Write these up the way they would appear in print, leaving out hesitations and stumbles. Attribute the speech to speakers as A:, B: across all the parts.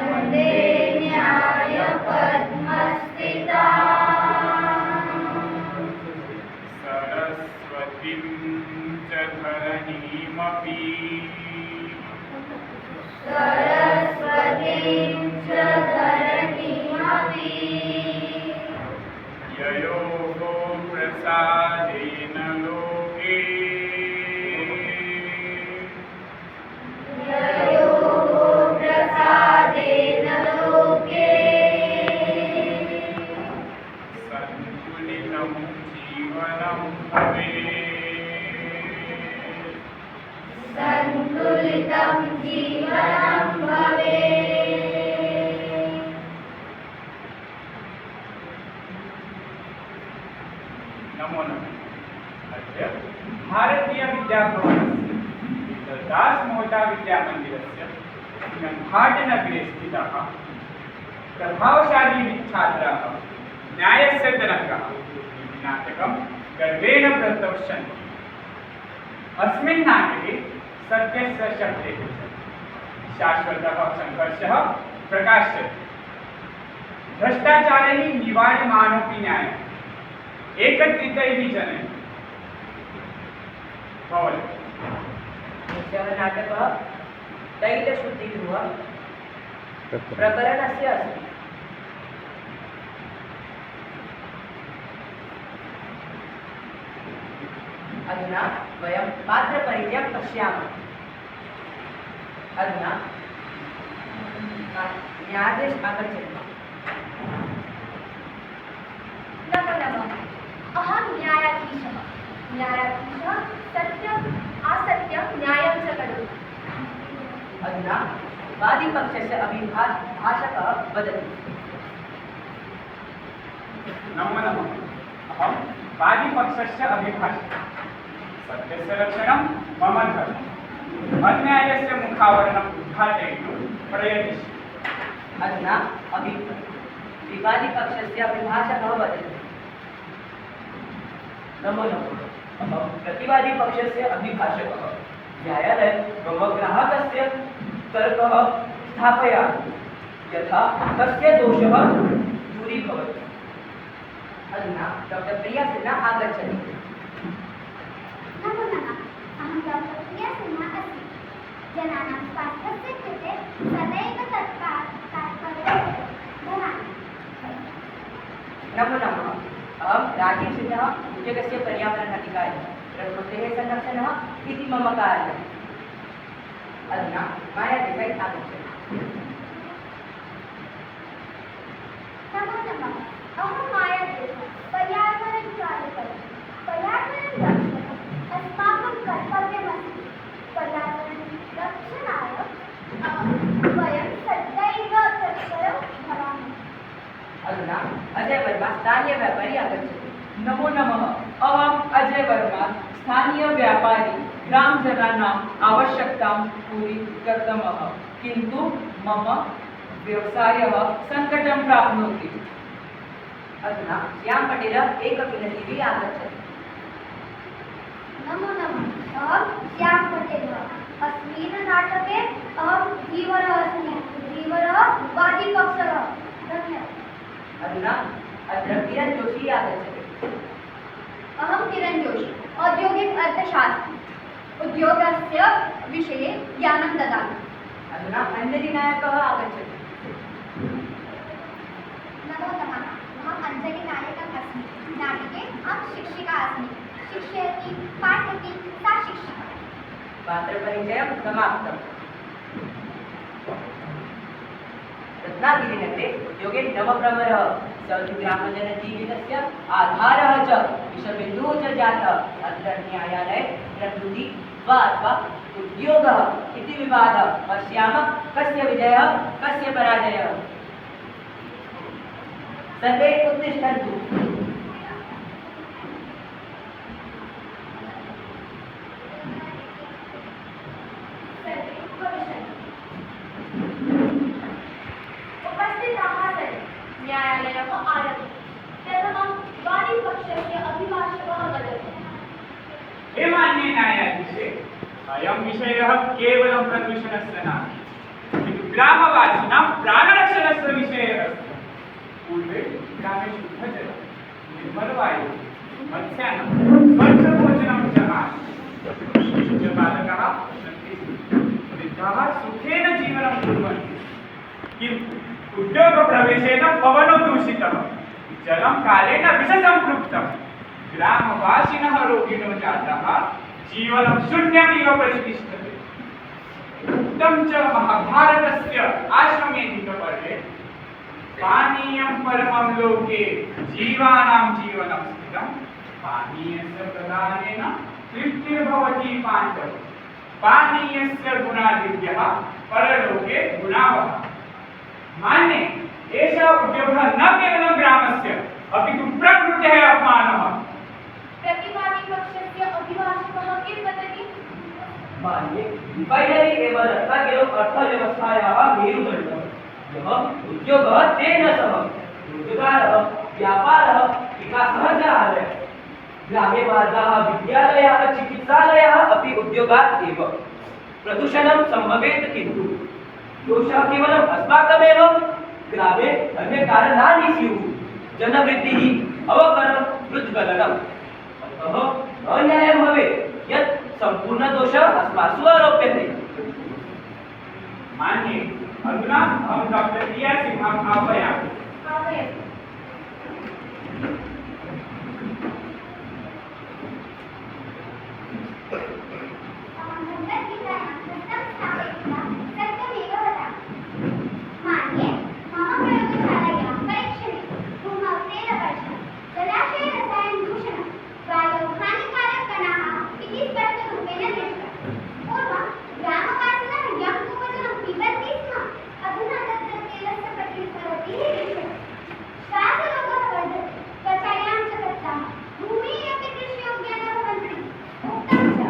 A: वन्दे न्यायपद्मस्थिताम्
B: सरस्वतीं च धरणीमपि ययोः प्रसादेन लोके संतुलितं जीवनं नमो नमः। अद्य भारतीय विद्याभवनस्य विद्यादास मोहता विद्यामन्दिरस्य घाटनगरे स्थितः प्रभावशाली छात्राः न्यायस्य तरङ्गः इति नाटकं गर्वेण प्रदर्शयन्ति। अस्मिन् नाटके सत्यस्य शब्देः शाश्वतः संघर्षः प्रकाश्यते। भ्रष्टाचारैः निवार्यमाणोऽपि न्यायः एकत्रितैः जनैः भवति।
C: एषः नाटकः तैलशुद्धिगृह प्रकरणस्य अस्ति। अधुना वयं पात्रपरिचयं पश्यामः। अधुना न्यायाधीश आगच्छति।
A: नमो नमः। अहं न्यायाधीशः। न्यायाधीशः सत्यम् असत्यं न्यायं च करोति।
C: अधुना वादिपक्षस्य अभिभाषकः वदति।
B: नमो नमः। अहं वादिपक्षस्य अभिभाषकः। सत्यस्य रक्षणं मम धर्मः। अन्यायस्य मुखावरणम् उद्घाटयितुं प्रयतिष्ये।
C: अधुना विवादिपक्षस्य अभिभाषकः वदति। नमो नमः। अहं प्रतिवादिपक्षस्य अभिभाषकः। न्यायालये मम ग्राहकस्य तर्कः स्थापयामि यथा तस्य दोषः दूरीभवति। अधुना डॉक्टर प्रिया सिन्हा आगच्छति।
A: नमो नमः। अहं डॉक्टर प्रिया सिन्हा अस्मि। जनानां स्वास्थ्यस्य कृते सदैव तत्कार्यं भवामि।
C: नमो नमः। अहं राजीव सिन्हा उद्योगस्य पर्यावरणाधिकारी। प्रकृतेः संरक्षणः इति मम कार्यम्। अधुना माया देसाई आगच्छति।
A: नमो नमः। अहं माया देसाई पर्यावरणकार्यकर्त्री। पर्यावरणरक्षणम् अस्माकं कर्तव्यमस्ति। पर्यावरणरक्षणाय वयं सदैव तत्परं भवामः।
C: अधुना अजय वर्मा स्थानीय व्यापारी आगच्छति।
D: नमो नमः। अहम् अजय वर्मा स्थानीय व्यापारी ग्रामजनानाम् आवश्यकतां पूरीकर्तुमः, किन्तु मम व्यवसायः सङ्कटं प्राप्नोति।
C: अधुना श्याम पटेल एककिरणजीवी आगच्छति।
A: नमो नमः। अहं श्याम पटेलः। अस्मिन् नाटके अहं धीवरः अस्मि। धीवरः वादिपक्षः। धन्यवादः।
C: अधुना अत्र किरण जोशी आगच्छति।
A: अहं किरण जोशी, औद्योगिक अर्थशास्त्री। उद्योगस्य विषये ज्ञानं ददामि।
C: अधुना अंजलि नायकः आगच्छति।
A: नमो नमः। अहम् अञ्जलि नायकः अस्मि। नाटके अहं शिक्षिका अस्मि। शिक्षयति, पाठयति, सा शिक्षिका।
C: पात्रपरिचयं समाप्तम्। रत्नागिरिनगरे उद्योगे नवप्रवरः ग्रामजनजीवितस्य आधारः च विषबिन्दुः च जातः। अत्र न्यायालये प्रकृति वा अथवा उद्योगः इति विवादः। पश्यामः कस्य विजयः कस्य पराजयः। सर्वे उत्तिष्ठन्तु।
A: उपस्थिताः सर्वे न्यायालयः आरभते। प्रथमं वादिपक्षस्य अभिभाषकः वदति।
B: हे मान्ये न्यायाधीशे अयं विषयः केवलं प्रदूषणस्य नास्ति, किन्तु ग्रामवासिनां प्राणरक्षणस्य विषयः अस्ति। पूर्वे ग्रामे शुद्धजलं, निर्मलवायुः, मत्स्यान्नं, स्वच्छभोजनं च आसीत्। बालकाः सन्ति, वृद्धाः सुखेन जीवनं कुर्वन्ति, किन्तु उद्योगप्रवेशेन पवनो दूषितः, जलं कालेन विषसम्पृक्तम्, ग्रामवासिनः रोगिणो जाताः, जीवनं शून्यमिव प्रतिष्ठते। उक्तं च महाभारतस्य आश्वमेधिकपर्वे पानीयं परमं लोके जीवानां जीवनं स्थितं, पानीयस्य प्रदानेन तृप्तिर्भवति पाण्डव, पानीयस्य गुणादिभ्यः परलोके गुणावः। मान्ये एषः उद्योगः न केवलं ग्रामस्य अपि तु प्रकृतेः अपमानः।
A: प्रतिवादिपक्षस्य अभिभाषकः किं वदति?
C: मान्ये रिफाइनरी एव रत्नागिरौ अर्थव्यवस्थायाः मेरुदण्डः। यः उद्योगः तेन सह रोजगारः, व्यापारः, विकासः च आलयः। ग्रामे मार्गाः, विद्यालयाः, चिकित्सालयाः अपि उद्योगात् एव। प्रदूषणं सम्भवेत्, किन्तु दोषः केवलम् अस्माकमेव। ग्रामे अन्य कारणानि स्युः, जनवृद्धिः, अवकरं, मृद्गलनम्। अतः अन्यायं भवेत् यत् सम्पूर्णदोषः अस्मासु आरोप्यते।
B: मान्ये अधुना अहं डॉक्टर रिया सिंहम् आह्वयामि।
A: आह्वयतु।
E: मान्ये मम प्रयोगशालायां परीक्षणे भूमौ 13 वर्षं जलाशये रसायनदूषणं वायौ हानिकारककणाः इति स्पष्टरूपेण दृष्टं। पूर्वं ग्रामवासिनः यं कूपजलं पिबन्ति स्म, अधुना तत्र तेलस्य प्रतिस्पर्धिः दृश्यते। श्वासरोगः वर्धते, त्वचायां च कष्टाः, भूमिः अपि कृषियोग्या न भवन्ति। उक्तं च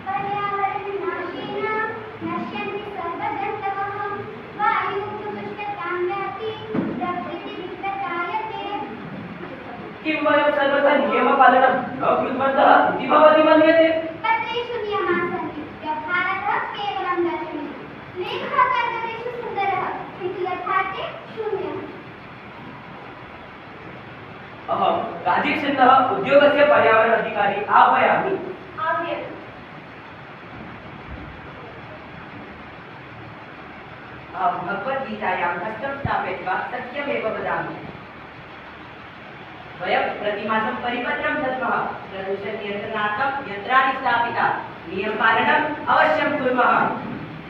E: पर्यावरणनाशेन नश्यन्ति सर्वजन्तवः, वायुः दुष्टतां याति, प्रकृतिविकृतायते।
C: किं वयं सर्वथा नियमपालनं न कृतवन्तः इति भवती मन्यते?
E: पत्रेषु नियमाः सन्ति, व्यवहारः केवलं दर्शनीयः। लेखः कर्तव्येषु सुन्दरः, किन्तु यथार्थे शून्यः।
C: अहं राजीव सिन्हा उद्योगस्य पर्यावरण अधिकारी आह्वयामि।
A: आह्वयतु।
C: अहं भगवद्गीतायां हस्तं स्थापयित्वा सत्यमेव वदामि। वयं प्रतिमासं परिपत्रं दद्मः, प्रदूषणनियन्त्रणार्थं यन्त्राणि स्थापिता, नियमपालनम् अवश्यं कुर्मः।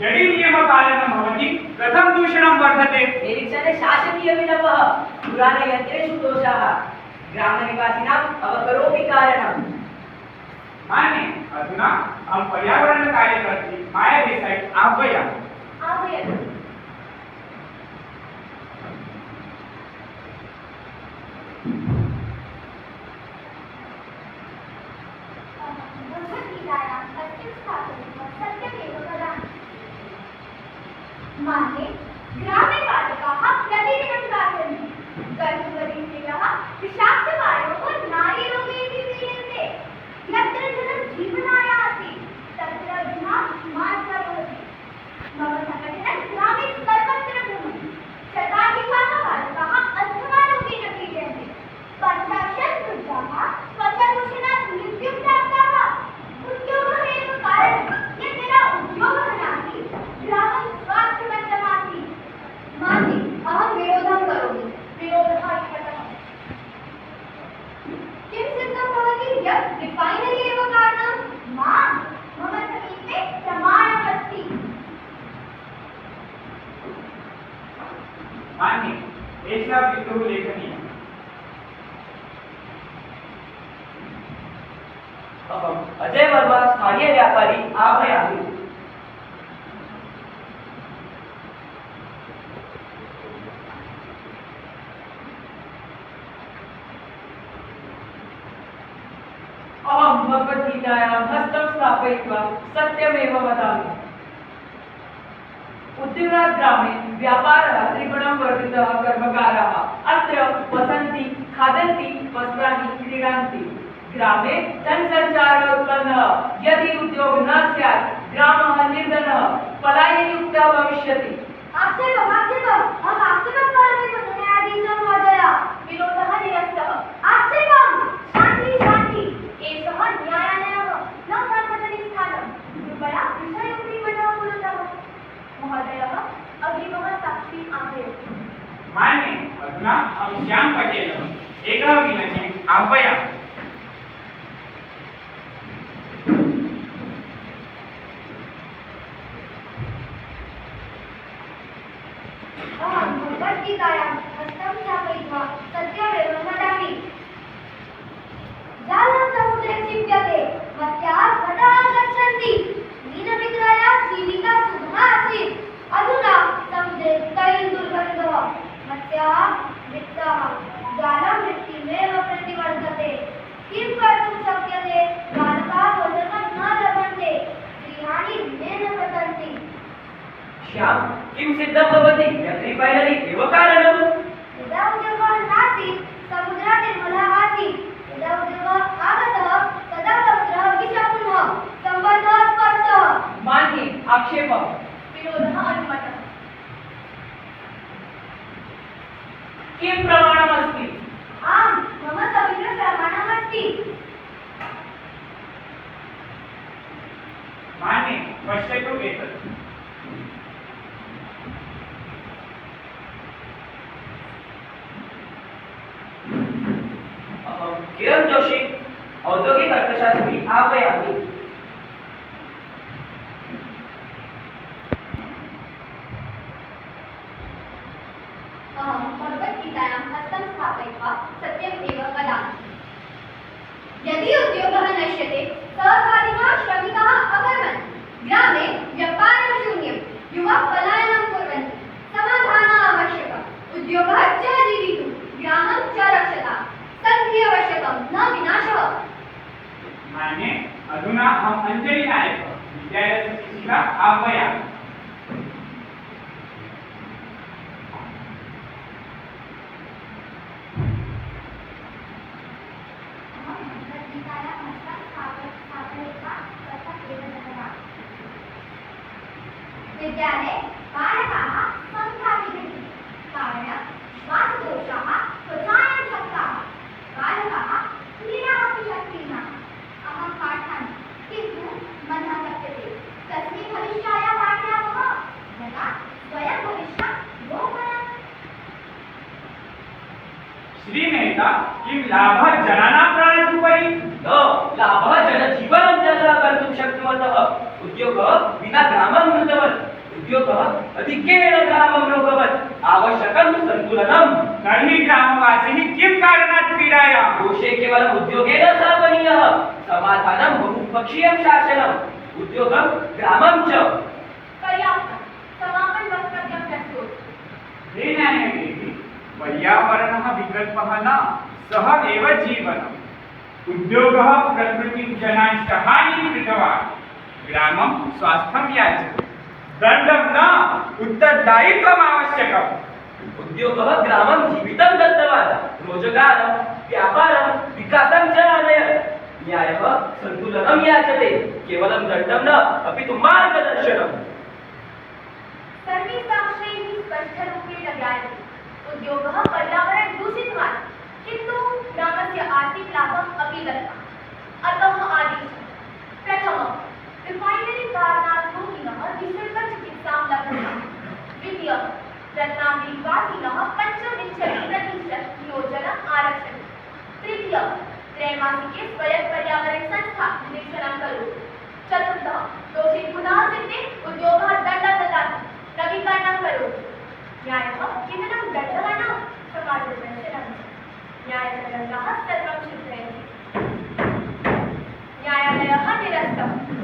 B: यदि नियमपालनं भवति कथं दूषणं वर्धते?
C: निरीक्षणे शासकीयविलम्बः, पुराणयन्त्रेषु दोषाः, ग्रामनिवासिनाम् अवकरोऽपि कारणम्।
B: मान्ये अधुना अहं पर्यावरणकार्यकर्त्री माया देसाई आह्वयामि।
A: आह्वयतु।
E: भगवद्गीतायां सत्यं स्थापयित्वा सत्यमेव वदामि। मान्ये ग्रामे बालकाः प्रतिदिनं खादन्ति, गर्भवती स्त्रियः विषाक्तवायोः नारीरोगैः पीड्यन्ते। यत्र जलं जीवनाय आसीत् तत्र अधुना मार्गः भवति। मम सङ्घटनं ग्रामे सर्वत्र भ्रमति। शताधिकाः बालकाः अस्थमारोगेण पीड्यन्ते। 50 वृद्धाः त्वचादूषणात् मृत्युं प्राप्ताः। उद्योगः एव कारणं, यत् यदा उद्योगः नासीत् ग्रामं स्वास्थ्यवन्तमासीत्।
A: मान्ये अहं विरोधं करोमि। विरोधः इत्यतः किं सिद्धं भवति यत् रिफाइनरी एव कारणं?
E: मां, मम समीपे प्रमाणमस्ति।
B: मान्ये एषा विद्युः लेखनीया।
C: अहम् अजय वर्मा स्थानीय व्यापारी आह्वयामि।
D: अहं भगवद्गीतायां हस्तं स्थापयित्वा सत्यमेव वदामि। उद्योगात् ग्रामे व्यापारः त्रिगुणं वर्धितः कर्मकाराः अत्र वसन्ति, खादन्ति, वस्त्राणि क्रीडन्ति। ग्रामे जनसञ्चारः उत्पन्नः, यदि निर्धनः पलायनयुक्तः भविष्यति।
A: आक्षेपम् अहम् आक्षेपं करोमि न्यायाधीश महोदय।
F: विरोधः निरस्तः।
A: आक्षेपं शान्ति
F: एषः न्यायालयः न सार्वजनिकस्थानं। कृपया विषयोपरिमतः कुरुतः। महोदयः अग्रिमः साक्षी आह्वयतु।
B: मान्ये अधुना अहं श्याम पटेलः एकः विनतिम् आह्वयामि।
A: अहं भगवद्गीतायां हस्तं स्थापयित्वा सत्यमेव वदामि। जालं समुद्रे क्षिप्यते, मत्स्याः स्वतः गच्छन्ति। मीनविक्रया जीविका सुखा आसीत्, अधुना समुद्रे तैलदुर्गन्धः। मत्स्याः मृताः, जालं मृत्युमेव प्रतिवर्तते। किं कर्तुं शक्यते? बालकाः भोजनं न लभन्ते, गृहाणि न पतन्ति।
C: श्याम किं सिद्धं भवति? रिफैनरी एव कारणम्।
A: यदा उद्योगः नासीत्, समुद्रः निर्मलः आसीत्। यदा उद्योगः आगतः, तदा समुद्रः विषपूर्णः। सम्बन्धः स्पष्टः।
D: मान्ये आक्षेपः।
F: विरोधः अनुमतः।
D: किं प्रमाणमस्ति?
A: आम्, मम समीपे प्रमाणमस्ति।
B: मान्ये पश्यतु एतत्।
C: किरण जोशी औद्योगिक अर्थशास्त्री आह्वयामि।
F: अहं भगवद्गीतायां हस्तं स्थापयित्वा सत्यमेव वदामि। यदि उद्योगः नश्यते, सहस्राधिकाः श्रमिकाः अकर्मन्, ग्रामे व्यापारं शून्यं, युवाः पलायनं कुर्वन्ति। समाधानः आवश्यकः। उद्योगः च जीवितुं, ग्रामं च रक्षता। सन्धिः आवश्यकं, न विनाशः।
B: मान्ये अधुना अहम् अञ्जलिनायकः विद्यालयस्य शिक्षिका आह्वयामि।
E: अहं भगवद्गीतायां हस्तं स्थापयित्वा सत्यमेव वदामि। विद्यालये बालकाः संख्याभिवृद्धिः, कारणं श्वासदोषाः, त्वचायां शक्ताः। बालकाः क्रीडामपि शक्तिनः। अहं पाठामि, किन्तु मनः कप्यते। कस्मिन् भविष्याय पाठयामः? यदा स्वयं भविष्यं भोगनं।
B: श्रीमेधा किं लाभः जनानां प्राणोपरि?
C: न लाभः जनजीवनं च सः कर्तुं शक्नुवन्तः। उद्योगः विना ग्रामं मृतवत्, उद्योगः अधिकेन ग्रामं रोगवत्। आवश्यकं सन्तुलनं।
B: तर्हि ग्रामवासिः किं कारणात् पीडायां?
C: दोषे केवलम् उद्योगेन स्थापनीयः। समाधानं बहुपक्षीयं शासनम्, उद्योगं ग्रामं च।
F: पर्याप्तं। समापन वक्तव्यं प्रस्तुत।
B: हे न्यायदेवी, पर्यावरणः विकल्पः न, सः एव जीवनम्। उद्योगः प्रकृतिं जनांश्च हानिं कृतवान्, ग्रामं स्वास्थ्यं याचते। दण्डं न, उत्तरदायित्वम् आवश्यकम्।
C: उद्योगः ग्रामं जीवितं दत्तवान्, रोजगारं, व्यापारं, विकासं च आनयत्। न्यायः सन्तुलनं याचते, केवलं दण्डं न, अपि तु मार्गदर्शनम्।
F: सर्वे साक्ष्यैः स्पष्टरूपेण ज्ञायते। उद्योगः पर्यावरणं दूषितवान्, किन्तु ग्रामस्य आर्थिकलाभम् अपि दत्तम्। अतः आदेशः प्रथमं रिफैनरी कारणात् रोगिणः निःशुल्कचिकित्सां लभन्ते। द्वितीयं रत्नागिरिवासिनः 95% नियोजनम् आरक्षति। तृतीयं त्रैमासिके स्वयं पर्यावरणसंस्था निरीक्षणं करोतु। चतुर्थः दोषी पुनः सिद्धे उद्योगः दण्डं ददाति, नवीकरणं करोतु। न्यायः केवलं दण्डः न, समाजदर्शनं च। न्यायदण्डः सर्वं सिद्धयति। न्यायालयः निरस्तः।